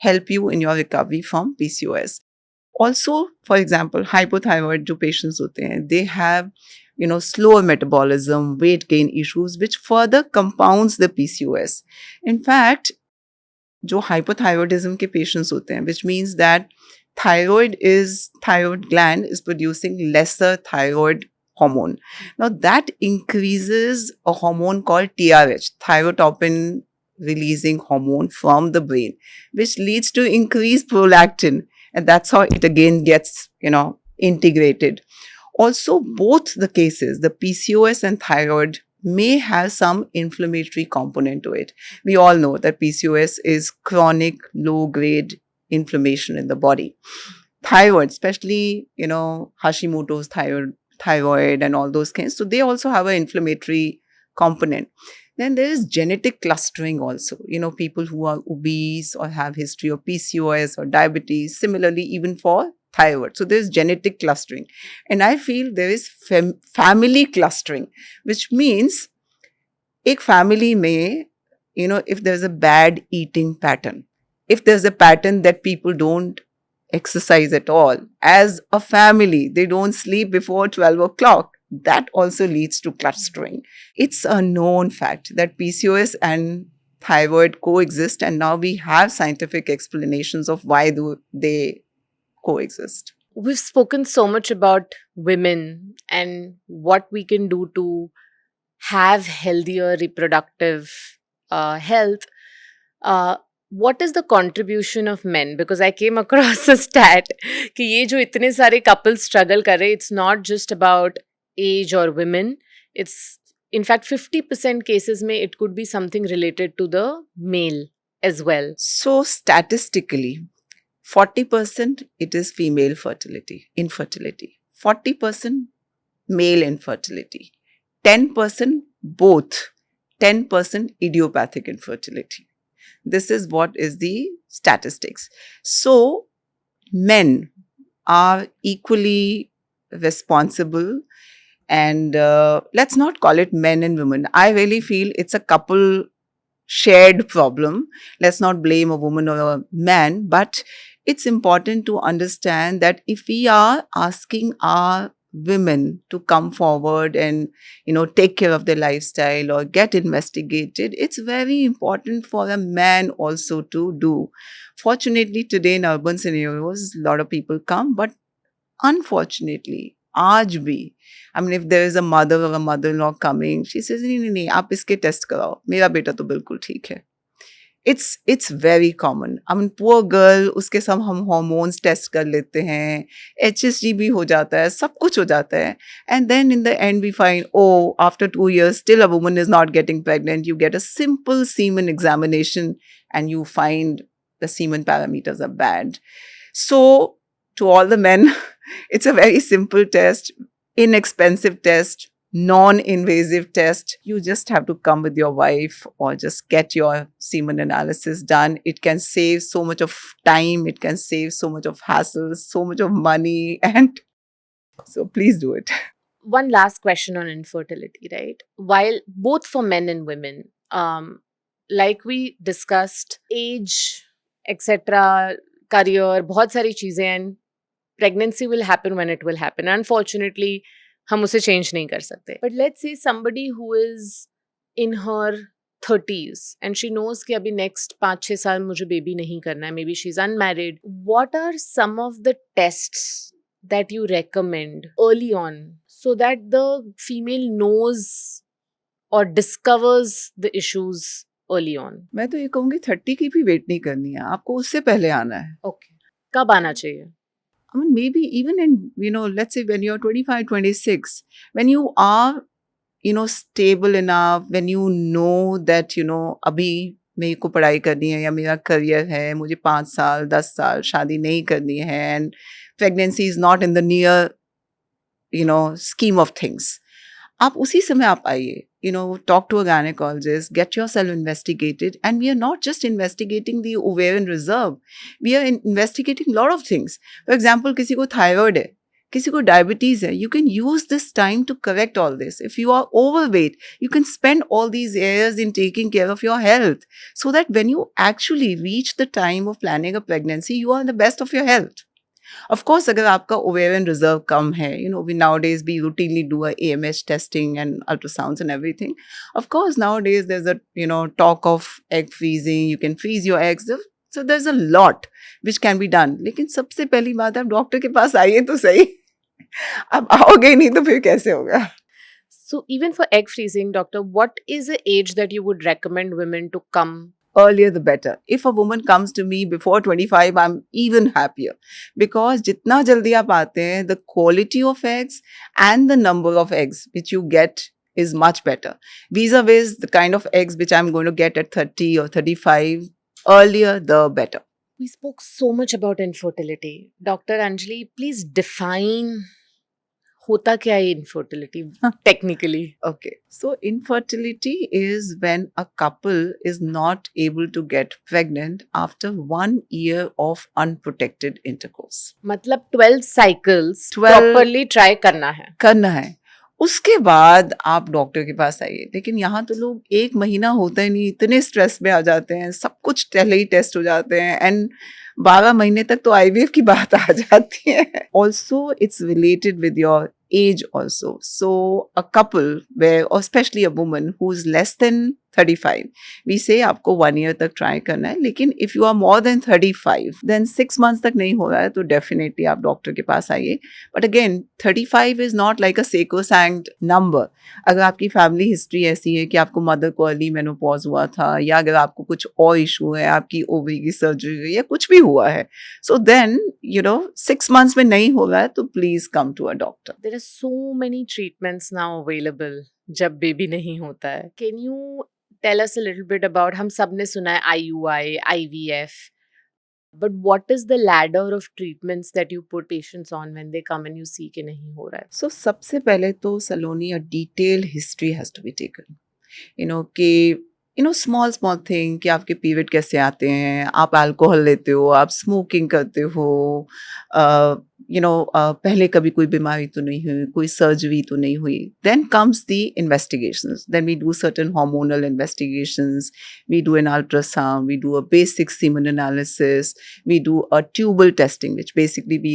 help you in your recovery from PCOS. Also, for example, hypothyroid जो patients होते हैं, they have slower metabolism, weight gain issues, which further compounds the PCOS. In fact, जो hypothyroidism के patients होते हैं, which means that thyroid gland is producing lesser thyroid hormone. Now that increases a hormone called TRH, thyrotropin releasing hormone from the brain, which leads to increased prolactin, and that's how it again gets integrated. Also, both the cases, the PCOS and thyroid, may have some inflammatory component to it. We all know that PCOS is chronic low-grade inflammation in the body. Thyroid, especially, Hashimoto's thyroid and all those things, so they also have an inflammatory component. Then there is genetic clustering also. People who are obese or have history of PCOS or diabetes, similarly even for thyroid. So there's genetic clustering. And I feel there is family clustering, which means एक family में, if there's a bad eating pattern, if there's a pattern that people don't exercise at all, as a family, they don't sleep before 12 o'clock, that also leads to clustering. It's a known fact that PCOS and thyroid coexist, and now we have scientific explanations of why they coexist. We've spoken so much about women and what we can do to have healthier reproductive health. What is the contribution of men? Because I came across a stat कि ये जो इतने सारे couples struggle कर रहे, it's not just about age or women. It's in fact 50% cases में it could be something related to the male as well. So statistically, 40% it is female infertility. 40% male infertility. 10% both. 10% idiopathic infertility. This is what is the statistics. So men are equally responsible, and let's not call it men and women. I really feel it's a couple shared problem. Let's not blame a woman or a man, but it's important to understand that if we are asking our women to come forward and take care of their lifestyle or get investigated, it's very important for a man also to do. Fortunately, today in urban scenarios, a lot of people come, but unfortunately, आज भी, I mean, if there is a mother or a mother-in-law coming, she says, नहीं, आप इसके test कराओ, मेरा बेटा तो बिल्कुल ठीक है. It's very common. I mean, poor girl, उसके सब हम hormones test कर लेते हैं, HSG भी हो जाता है, सब कुछ हो जाता है. And then in the end we find, after 2 years, still a woman is not getting pregnant. You get a simple semen examination and you find the semen parameters are bad. So, to all the men, it's a very simple test, inexpensive test, non-invasive test. You just have to come with your wife or just get your semen analysis done. It can save so much of time, it can save so much of hassle, so much of money, and so please do it. One last question on infertility, right? While both for men and women, like we discussed, age, etc., career, बहुत सारी चीजें, and pregnancy will happen when it will happen. Unfortunately, हम उसे change नहीं कर सकते. But let's say somebody who is in her 30s and she knows कि अभी next 5-6 साल मुझे baby नहीं करना है, maybe she's unmarried. What are some of the tests that you recommend early on so that the female knows or discovers the issues early on? मैं तो ये कहूँगी 30 की भी वेट नहीं करनी है, आपको उससे पहले आना है. Okay. कब आना चाहिए? I mean, maybe even in, let's say when you're 25, 26, when you are, stable enough, when you know that, अभी मेरे को पढ़ाई करनी है या मेरा करियर है, मुझे 5 साल, 10 साल शादी नहीं करनी है, and pregnancy is not in the near, scheme of things. आप उसी समय आप आइए, talk to a gynecologist, get yourself investigated. And we are not just investigating the ovarian reserve. We are investigating a lot of things. For example, किसी को thyroid है, किसी को डायबिटीज है, you can use this time to correct all this. If you are overweight, you can spend all these years in taking care of your health so that when you actually reach the time of planning a pregnancy, you are in the best of your health. Of course, अगर आपका ovarian reserve कम है, we nowadays we routinely do a AMH testing and ultrasounds and everything. Of course, nowadays there's a talk of egg freezing. You can freeze your eggs. So there's a lot which can be done. लेकिन सबसे पहली बात आप doctor के पास आइए तो सही. अब आओगे ही नहीं तो फिर कैसे होगा? So even for egg freezing, doctor, what is the age that you would recommend women to come? Earlier the better. If a woman comes to me before 25, I'm even happier because जितना जल्दी आप आते हैं, the quality of eggs and the number of eggs which you get is much better. Vis-a-vis the kind of eggs which I'm going to get at 30 or 35, earlier the better. We spoke so much about infertility. Dr. Anjali, please define होता क्या है infertility technically? Okay, so infertility is when a couple is not able to get pregnant after 1 year of unprotected intercourse. मतलब 12 cycles 12 properly try करना है. उसके बाद आप doctor के पास आइए. लेकिन यहाँ तो लोग 1 महीना होता ही नहीं, इतने स्ट्रेस में आ जाते हैं, सब कुछ पहले ही टेस्ट हो जाते हैं एंड 12 महीने तक तो IVF की बात आ जाती है. Also, it's related with your age also. So a couple where, or especially a woman who is less than 35, we say आपको 1 year तक try करना है. लेकिन if you are more than 35, then 6 months तक नहीं हो रहा है तो definitely आप डॉक्टर के पास आइए. But again, 35 is not like a sacrosanct number. अगर आपकी फैमिली हिस्ट्री ऐसी है कि आपको मदर को अर्ली मेनोपॉज हुआ था या अगर आपको कुछ और इशू है, आपकी ओवरी की सर्जरी हुई या कुछ भी हुआ है, so then 6 months में नहीं हो रहा है तो please come to a doctor. There are so many treatments now available जब बेबी नहीं होता है. Can you tell us a little bit about, हम सब ने सुना है IUI, IVF, but what is the ladder of treatments that you put patients on when they come and you see कि नहीं हो रहा है? So सबसे पहले तो सलोनी a detailed history has to be taken. कि small thing कि आपके पीरियड कैसे आते हैं, आप अल्कोहल लेते हो, आप स्मोकिंग करते हो, पहले कभी कोई बीमारी तो नहीं हुई, कोई सर्जरी तो नहीं हुई. Then comes the investigations. Then we do certain hormonal investigations. We do an ultrasound. We do a basic semen analysis. We do a tubal testing, which basically we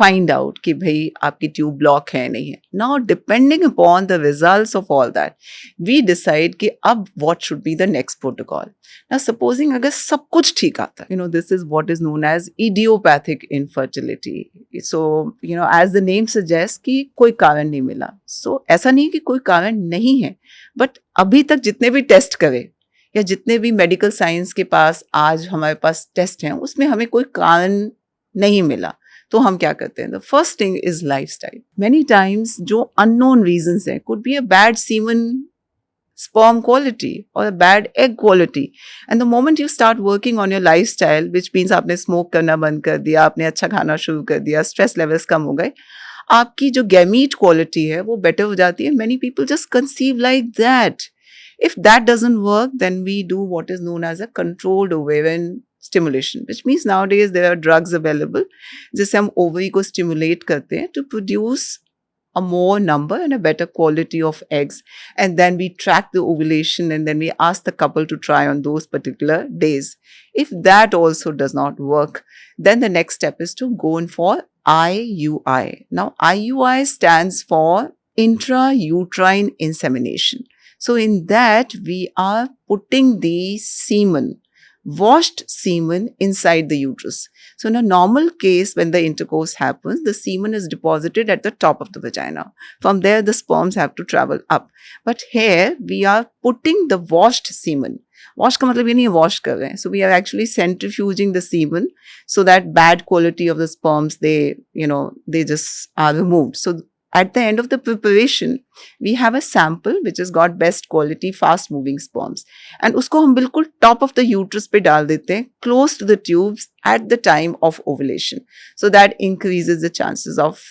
find out कि भाई आपकी tube block है नहीं है. Now depending upon the results of all that, we decide कि अब what should be the next protocol. Now supposing अगर सब कुछ ठीक आता है, this is what is known as idiopathic infertility. So as the name suggests कि कोई कारण नहीं मिला. So ऐसा नहीं कि कोई कारण नहीं है, but अभी तक जितने भी टेस्ट करे या जितने भी मेडिकल साइंस के पास आज हमारे पास टेस्ट हैं उसमें हमें कोई कारण नहीं मिला. तो हम क्या करते हैं? The first thing is lifestyle. Many times जो unknown reasons हैं, could be a bad semen sperm quality or a bad egg quality, and the moment you start working on your lifestyle, which means आपने smoke करना बंद कर दिया, आपने अच्छा खाना शुरू कर दिया, stress levels कम हो गए, आपकी जो gamete quality है वो better हो जाती है. Many people just conceive like that. If that doesn't work, then we do what is known as a controlled ovarian stimulation, which means nowadays there are drugs available जिससे हम ovary को stimulate करते हैं to produce a more number and a better quality of eggs, and then we track the ovulation and then we ask the couple to try on those particular days. If that also does not work, then the next step is to go in for IUI. Now IUI stands for intrauterine insemination. So in that we are putting the semen, washed semen, inside the uterus. So in a normal case, when the intercourse happens, the semen is deposited at the top of the vagina. From there, the sperms have to travel up. But here, we are putting the washed semen. Wash का मतलब ये नहीं wash कर रहे हैं. So we are actually centrifuging the semen so that bad quality of the sperms, they just are removed. So at the end of the preparation, we have a sample which has got best quality, fast moving sperms. And उसको हम बिल्कुल top of the uterus पे डाल देते हैं, close to the tubes at the time of ovulation. So that increases the chances of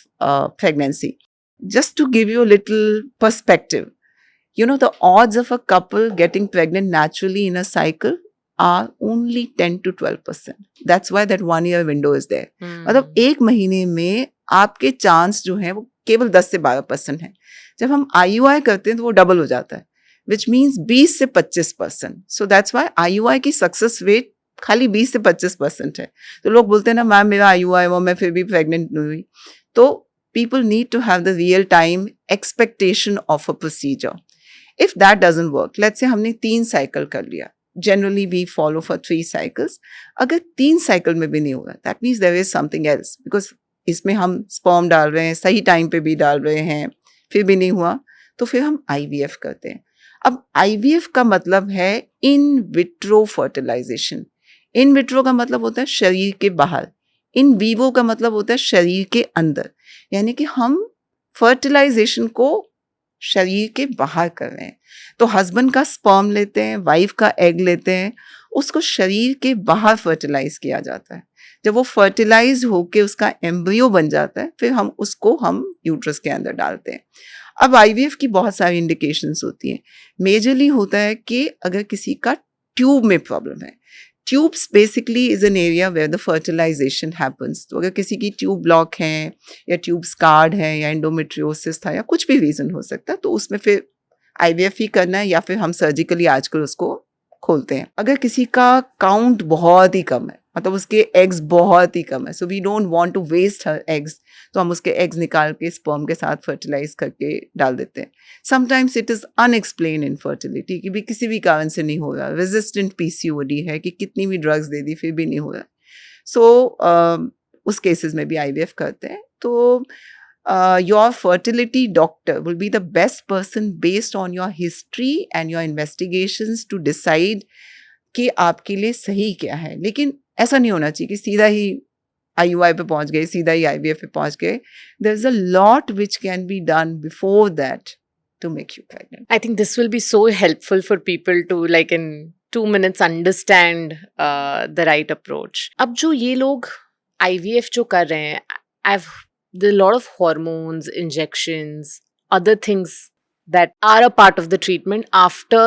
pregnancy. Just to give you a little perspective, the odds of a couple getting pregnant naturally in a cycle are only 10 to 12%. That's why that 1 year window is there. मतलब 1 महीने में आपके chance जो है वो केवल 10 से 12% है। जब हम IUI करते हैं तो वो डबल हो जाता है, विच मीन्स 20 से 25%। सो दैट्स वाई IUI की सक्सेस रेट खाली 20 से 25% है। तो लोग बोलते हैं ना मैम मेरा IUI हुआ मैं फिर भी प्रेग्नेंट नहीं हुई। तो people need to have the real time expectation of a procedure. If that doesn't work, let's say हमने 3 साइकिल कर लिया, generally we follow for 3 cycles. अगर 3 साइकिल में भी नहीं हो रहा, that means there is something else, because इसमें हम स्पर्म डाल रहे हैं, सही टाइम पे भी डाल रहे हैं, फिर भी नहीं हुआ, तो फिर हम IVF करते हैं। अब IVF का मतलब है in vitro fertilisation. In vitro का मतलब होता है शरीर के बाहर, इन वीवो का मतलब होता है शरीर के अंदर, यानी कि हम फर्टिलाइजेशन को शरीर के बाहर कर रहे हैं। तो हस्बैंड का स्पर्म लेते हैं, वाइफ का एग लेते हैं, उसको शरीर के बाहर फर्टिलाइज किया जाता है। जब वो फर्टिलाइज होके उसका एम्ब्रियो बन जाता है, फिर हम उसको यूट्रस के अंदर डालते हैं। अब IVF की बहुत सारी इंडिकेशंस होती हैं। मेजरली होता है कि अगर किसी का ट्यूब में प्रॉब्लम है, tubes basically is an area where the fertilisation happens. तो अगर किसी की ट्यूब ब्लॉक है या ट्यूब स्कार्ड है या एंडोमेट्रियोसिस था या कुछ भी रीज़न हो सकता है, तो उसमें फिर IVF ही करना है या फिर हम सर्जिकली आजकल उसको खोलते हैं। अगर किसी का काउंट बहुत ही कम है, मतलब उसके एग्स बहुत ही कम है, so we don't want to waste her eggs, तो हम उसके एग्स निकाल के स्पर्म के साथ फर्टिलाइज करके डाल देते हैं। Sometimes it is unexplained infertility कि भी किसी भी कारण से नहीं हो रहा, रेजिस्टेंट PCOD है कि कितनी भी ड्रग्स दे दी फिर भी नहीं हो रहा। सो उस केसेस में भी IVF करते हैं। तो your fertility doctor will be the best person based on your history and your investigations to decide कि आपके लिए सही क्या है। लेकिन ऐसा नहीं होना चाहिए कि सीधा ही IUI पे पहुंच गए, सीधा ही IVF पे पहुंच गए। There is a lot which can be done before that to make you pregnant. I think this will be so helpful for people to, like, in 2 minutes understand the right approach. अब जो ये लोग IVF जो कर रहे हैं, I've there are a lot of hormones, injections, other things that are a part of the treatment after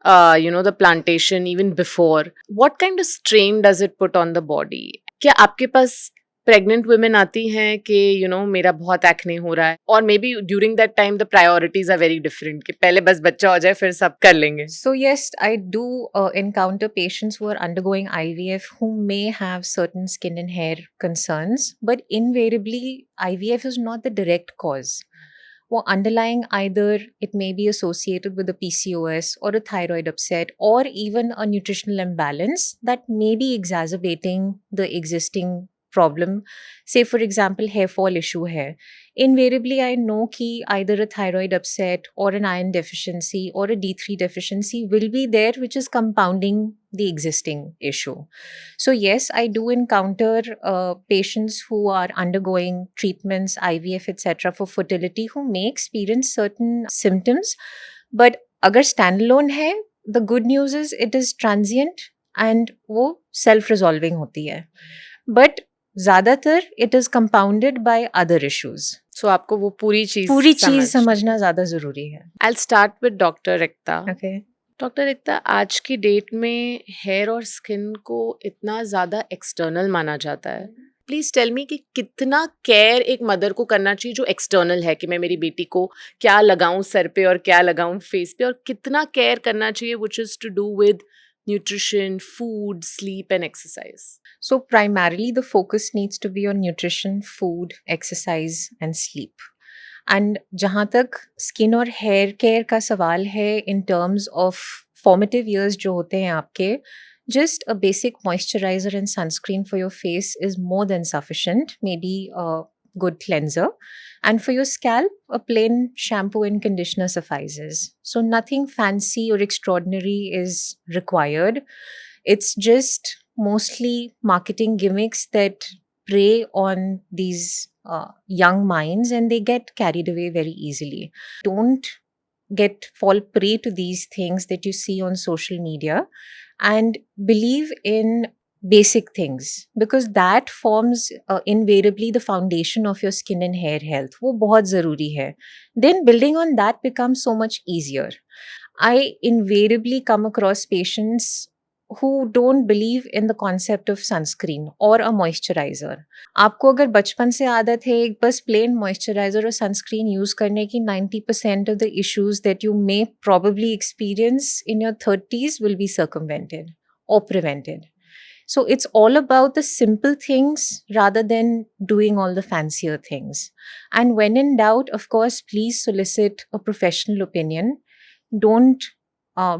the plantation, even before. What kind of strain does it put on the body? क्या आपके पास pregnant women आती हैं कि मेरा बहुत acne हो रहा है, और maybe during that time the priorities are very different कि पहले बस बच्चा हो जाए फिर सब कर लेंगे? So yes, I do encounter patients who are undergoing IVF who may have certain skin and hair concerns, but invariably IVF is not the direct cause. Or underlying, either it may be associated with a PCOS or a thyroid upset or even a nutritional imbalance that may be exacerbating the existing problem. Say for example hair fall issue hai, invariably I know ki either a thyroid upset or an iron deficiency or a D3 deficiency will be there, which is compounding the existing issue. So yes, I do encounter patients who are undergoing treatments, IVF etc. for fertility who may experience certain symptoms, but agar standalone hai, the good news is it is transient and wo self resolving hoti hai, but ज़्यादातर it is compounded by other issues. So आपको वो पूरी चीज समझना ज़्यादा ज़रूरी है. I'll start with Dr. Ekta. Okay. Doctor Ekta, आज की डेट में हेयर और स्किन को इतना ज़्यादा एक्सटर्नल माना जाता है. प्लीज टेल मी कि कितना केयर एक मदर को करना चाहिए जो एक्सटर्नल है, कि मैं मेरी बेटी को क्या लगाऊं सर पे और क्या लगाऊं फेस पे, और कितना केयर करना चाहिए which is to do with nutrition, food, sleep and exercise. So primarily the focus needs to be on nutrition, food, exercise and sleep. And जहाँ तक स्किन और हेयर केयर का सवाल है, in terms of formative years जो होते हैं आपके, just a basic moisturizer and sunscreen for your face is more than sufficient. Maybe a good cleanser. And for your scalp, a plain shampoo and conditioner suffices. So nothing fancy or extraordinary is required. It's just mostly marketing gimmicks that prey on these young minds and they get carried away very easily. Don't fall prey to these things that you see on social media and believe in basic things, because that forms invariably the foundation of your skin and hair health. वो बहुत ज़रूरी है. Then building on that becomes so much easier. I invariably come across patients who don't believe in the concept of sunscreen or a moisturizer. आपको अगर बचपन से आदत है एक बस plain moisturizer और sunscreen use करने की, 90% of the issues that you may probably experience in your 30s will be circumvented or prevented. So it's all about the simple things rather than doing all the fancier things. And when in doubt, of course, please solicit a professional opinion. Don't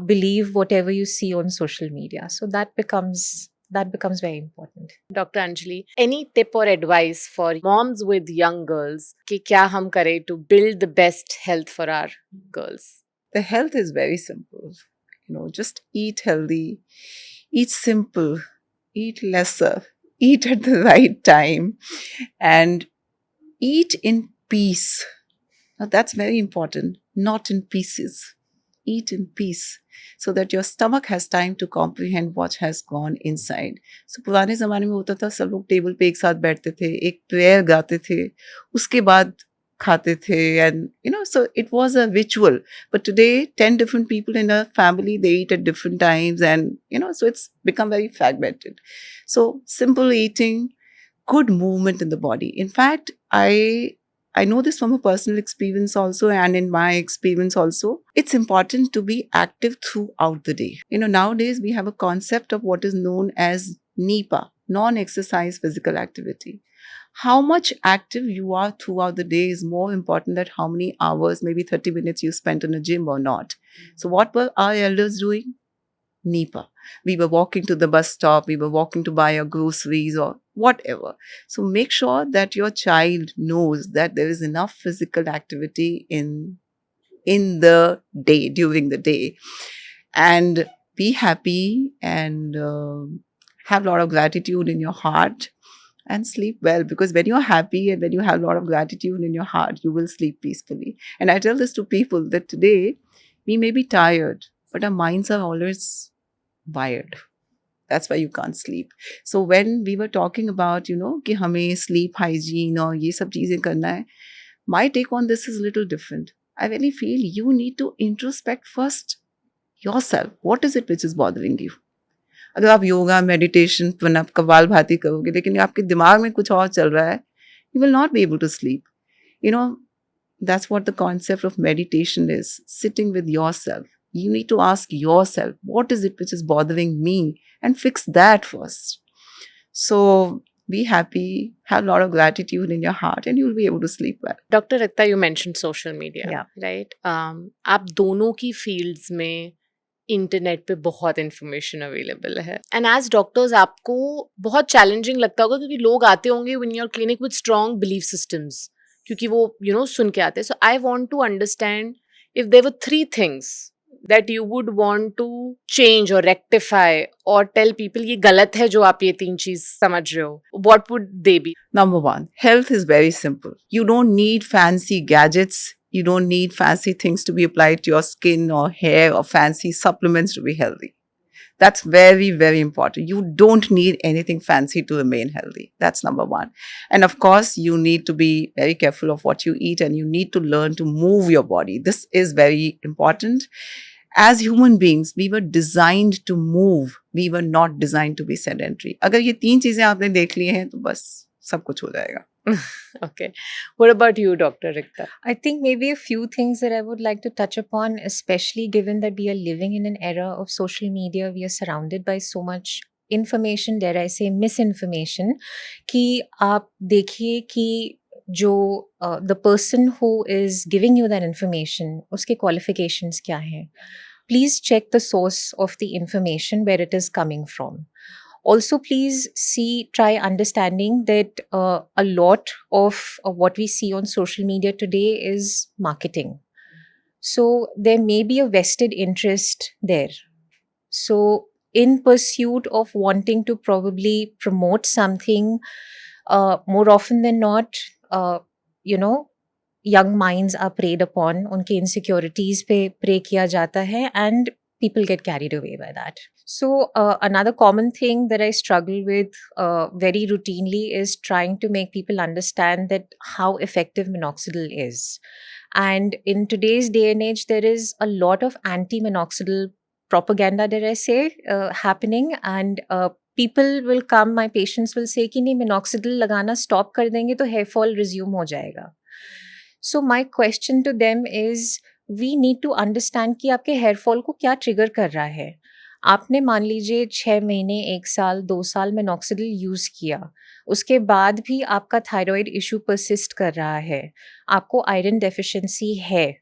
believe whatever you see on social media. So that becomes very important. Dr. Anjali, any tip or advice for moms with young girls कि क्या हम करें to build the best health for our girls? The health is very simple. Just eat healthy, eat simple, eat lesser, eat at the right time, and eat in peace. Now that's very important, not in pieces. Eat in peace so that your stomach has time to comprehend what has gone inside. So पुराने ज़माने में होता था सब लोग table पे एक साथ बैठते थे, एक प्रेयर गाते थे, उसके बाद खाते थे, and so it was a ritual. But today 10 different people in a family, they eat at different times, and so it's become very fragmented. So simple eating, good movement in the body. In fact, I know this from a personal experience also, and in my experience also, it's important to be active throughout the day. Nowadays we have a concept of what is known as NEPA, non-exercise physical activity. How much active you are throughout the day is more important than how many hours, maybe 30 minutes you spent in a gym or not. So what were our elders doing? NEPA. We were walking to the bus stop, we were walking to buy our groceries or whatever. So make sure that your child knows that there is enough physical activity in the day, during the day. And be happy and have a lot of gratitude in your heart and sleep well, because when you're happy and when you have a lot of gratitude in your heart, you will sleep peacefully. And I tell this to people that today we may be tired, but our minds are always wired. That's why you can't sleep. So when we were talking about, कि हमें sleep hygiene और ये सब चीजें करना है, my take on this is a little different. I really feel you need to introspect first yourself. What is it which is bothering you? अगर आप योगा, मेडिटेशन, प्रणव, कपालभाति करोगे लेकिन आपके दिमाग में कुछ और चल रहा है, you will not be able to sleep. That's what the concept of meditation is, sitting with yourself. You need to ask yourself, what is it which is bothering me, and fix that first. So be happy, have a lot of gratitude in your heart, and you'll be able to sleep well. Dr. Ritta, you mentioned social media, Yeah. right? आप दोनों की fields में internet पे बहुत information available है, and as doctors आपको बहुत challenging लगता होगा क्योंकि लोग आते होंगे in your clinic with strong belief systems, क्योंकि वो सुन के आते हैं. So I want to understand if there were 3 things that you would want to change or rectify or tell people ये गलत है जो आप ये 3 चीज समझ रहे हो, what would they be? Number 1, health is very simple. You don't need fancy gadgets. You don't need fancy things to be applied to your skin or hair or fancy supplements to be healthy. That's very, very important. You don't need anything fancy to remain healthy. That's number 1. And of course, you need to be very careful of what you eat, and you need to learn to move your body. This is very important. As human beings, we were designed to move. We were not designed to be sedentary. अगर ये 3 चीजें आपने देख ली हैं तो बस सब कुछ हो जाएगा. Okay. What about you, Dr. Ritta? I think maybe a few things that I would like to touch upon, especially given that we are living in an era of social media. We are surrounded by so much information, dare I say misinformation, कि आप देखिए कि जो the person who is giving you that information, उसके qualifications क्या हैं. Please check the source of the information, where it is coming from. Also, please try understanding that a lot of what we see on social media today is marketing. So there may be a vested interest there. So in pursuit of wanting to probably promote something, more often than not, young minds are preyed upon, उनके insecurities पे prey किया जाता है, and people get carried away by that. So another common thing that I struggle with very routinely is trying to make people understand that how effective minoxidil is. And in today's day and age, there is a lot of anti-minoxidil propaganda, dare I say, happening, and people will come, my patients will say कि नहीं minoxidil लगाना stop कर देंगे तो hair fall resume हो जाएगा. So my question to them is, we need to understand कि आपके hair fall को क्या trigger कर रहा है. आपने मान लीजिए 6 महीने, 1 साल, 2 साल minoxidil यूज़ किया, उसके बाद भी आपका thyroid issue persist कर रहा है, आपको iron deficiency है,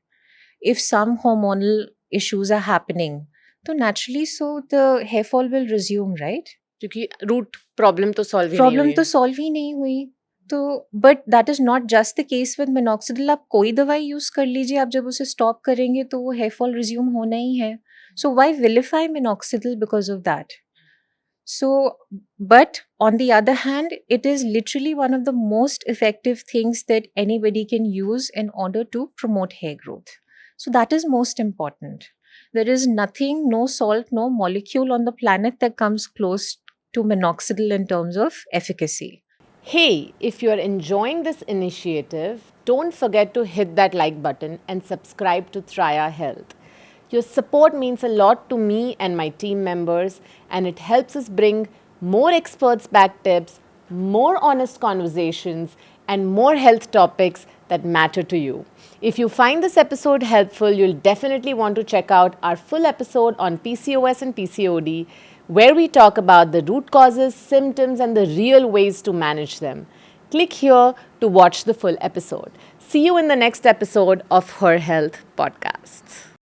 if some hormonal issues are happening, तो naturally so the hair fall will resume, right? क्योंकि रूट प्रॉब्लम तो सॉल्व ही नहीं प्रॉब्लम हुई तो सॉल्व ही नहीं हुई. तो but that is not just the case with minoxidil. आप कोई दवाई यूज कर लीजिए, आप जब उसे स्टॉप करेंगे तो वो हेयर फॉल रिज्यूम होना ही है. So why vilify minoxidil because of that? So, but on the other hand, it is literally one of the most effective things that anybody can use in order to promote hair growth. So, that is most important. There is nothing, no salt, no molecule on the planet that comes close to minoxidil in terms of efficacy. Hey, if you're enjoying this initiative, don't forget to hit that like button and subscribe to Traya Health. Your support means a lot to me and my team members, and it helps us bring more experts back tips, more honest conversations, and more health topics that matter to you. If you find this episode helpful, you'll definitely want to check out our full episode on PCOS and PCOD, where we talk about the root causes, symptoms, and the real ways to manage them. Click here to watch the full episode. See you in the next episode of Her Health Podcasts.